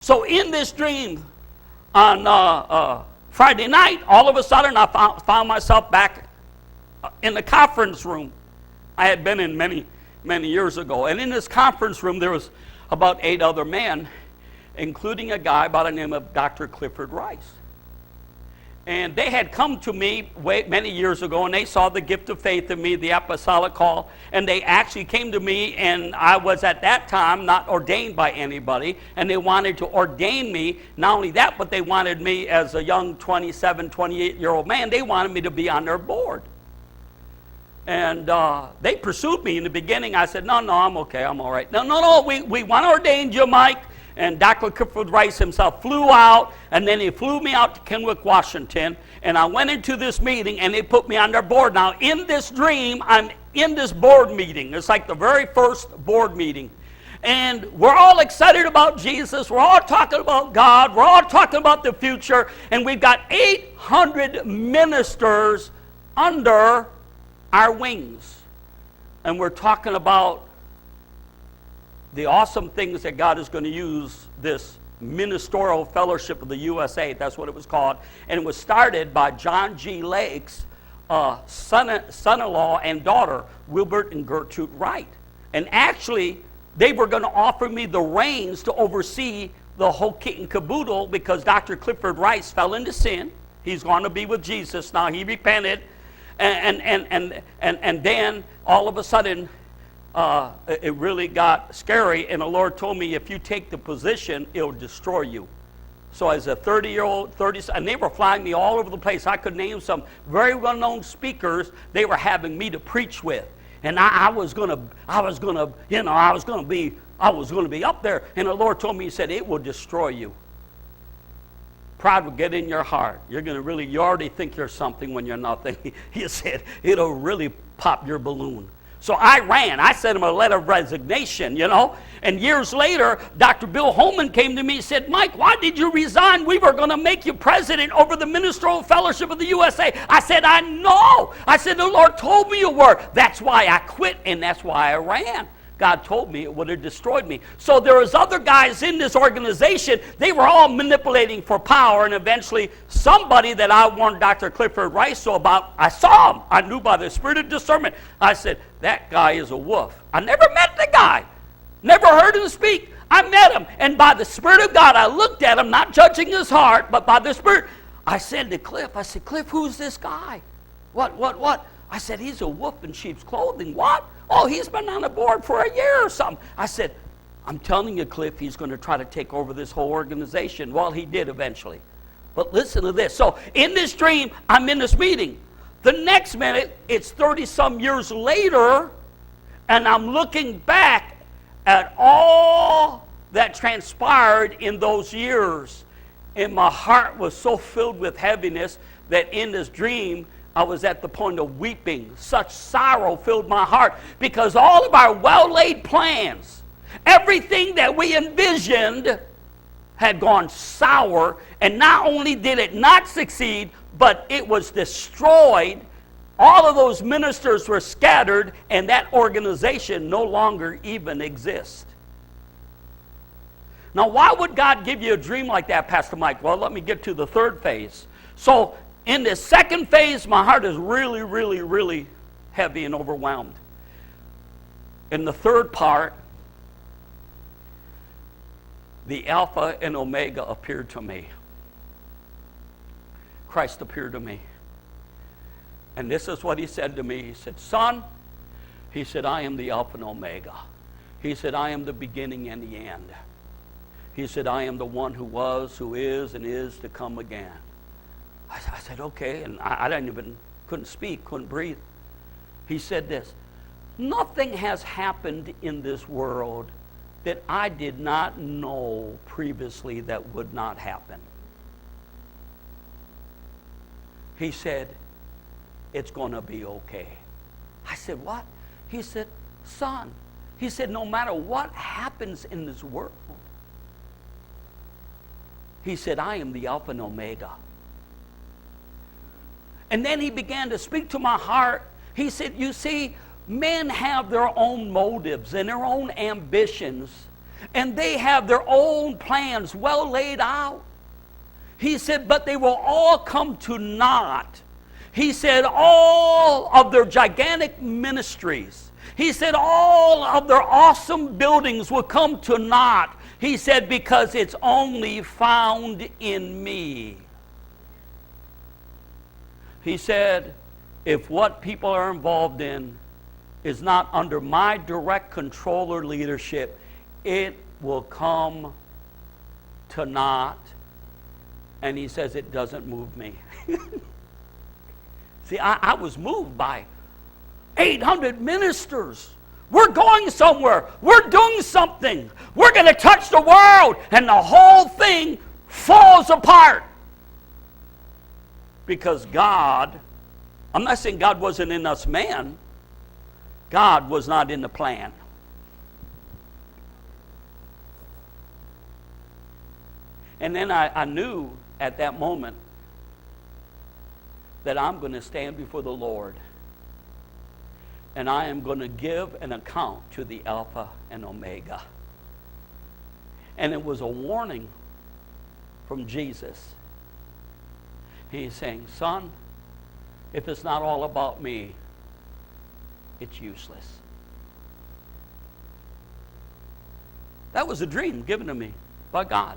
So in this dream on Friday night, all of a sudden I found myself back in the conference room I had been in many years ago. And in this conference room, there was about 8 other men, including a guy by the name of Dr. Clifford Rice. And they had come to me many years ago, and they saw the gift of faith in me, the apostolic call, and they actually came to me, and I was at that time not ordained by anybody, and they wanted to ordain me. Not only that, but they wanted me as a young 27, 28-year-old man, they wanted me to be on their board. And they pursued me in the beginning. I said, no, I'm okay, I'm all right. No, we want to ordain you, Mike. And Dr. Clifford Rice himself flew out, and then he flew me out to Kennewick, Washington, and I went into this meeting, and they put me on their board. Now, in this dream, I'm in this board meeting. It's like the very first board meeting. And we're all excited about Jesus. We're all talking about God. We're all talking about the future. And we've got 800 ministers under our wings. And we're talking about the awesome things that God is going to use this ministerial fellowship of the USA. That's what it was called. And it was started by John G. Lake's son-in-law and daughter, Wilbert and Gertrude Wright. And actually, they were going to offer me the reins to oversee the whole kit and caboodle because Dr. Clifford Rice fell into sin. He's going to be with Jesus now. He repented. And then all of a sudden, it really got scary, and the Lord told me, if you take the position, it'll destroy you. So as a 30-year-old, and they were flying me all over the place. I could name some very well-known speakers they were having me to preach with, and I was gonna be up there. And the Lord told me, He said, it will destroy you. Pride will get in your heart. You already think you're something when you're nothing. He said, it'll really pop your balloon. So I ran. I sent him a letter of resignation, And years later, Dr. Bill Holman came to me and said, Mike, why did you resign? We were going to make you president over the Ministerial Fellowship of the USA. I said, I know. I said, the Lord told me you were. That's why I quit, and that's why I ran. God told me it would have destroyed me. So there was other guys in this organization. They were all manipulating for power, and eventually somebody that I warned Dr. Clifford Rice about, I saw him. I knew by the spirit of discernment. I said, that guy is a wolf. I never met the guy. Never heard him speak. I met him, and by the Spirit of God, I looked at him, not judging his heart, but by the Spirit. I said to Cliff, Cliff, who's this guy? What? I said, he's a wolf in sheep's clothing. What? Oh, he's been on the board for a year or something. I said, I'm telling you, Cliff, he's going to try to take over this whole organization. Well, he did eventually. But listen to this. So in this dream, I'm in this meeting. The next minute, it's 30-some years later, and I'm looking back at all that transpired in those years. And my heart was so filled with heaviness that in this dream, I was at the point of weeping. Such sorrow filled my heart because all of our well-laid plans, everything that we envisioned had gone sour, and not only did it not succeed, but it was destroyed. All of those ministers were scattered, and that organization no longer even exists. Now, why would God give you a dream like that, Pastor Mike? Well, let me get to the third phase. So, in this second phase, my heart is really, really, really heavy and overwhelmed. In the third part, the Alpha and Omega appeared to me. Christ appeared to me. And this is what He said to me. He said, son, He said, I am the Alpha and Omega. He said, I am the beginning and the end. He said, I am the one who was, who is, and is to come again. I said, okay, and I couldn't speak, couldn't breathe. He said this, nothing has happened in this world that I did not know previously that would not happen. He said, it's going to be okay. I said, what? He said, son, he said, no matter what happens in this world, he said, I am the Alpha and Omega. And then he began to speak to my heart. He said, you see, men have their own motives and their own ambitions. and they have their own plans well laid out. He said, but they will all come to naught. He said, all of their gigantic ministries. He said, all of their awesome buildings will come to naught. He said, because it's only found in me. He said, if what people are involved in is not under my direct control or leadership, it will come to naught. And he says, it doesn't move me. See, I was moved by 800 ministers. We're going somewhere. We're doing something. We're going to touch the world. And the whole thing falls apart. Because God, I'm not saying God wasn't in us man. God was not in the plan. And then I knew at that moment that I'm going to stand before the Lord. And I am going to give an account to the Alpha and Omega. And it was a warning from Jesus. He's saying, son, if it's not all about me, it's useless. That was a dream given to me by God.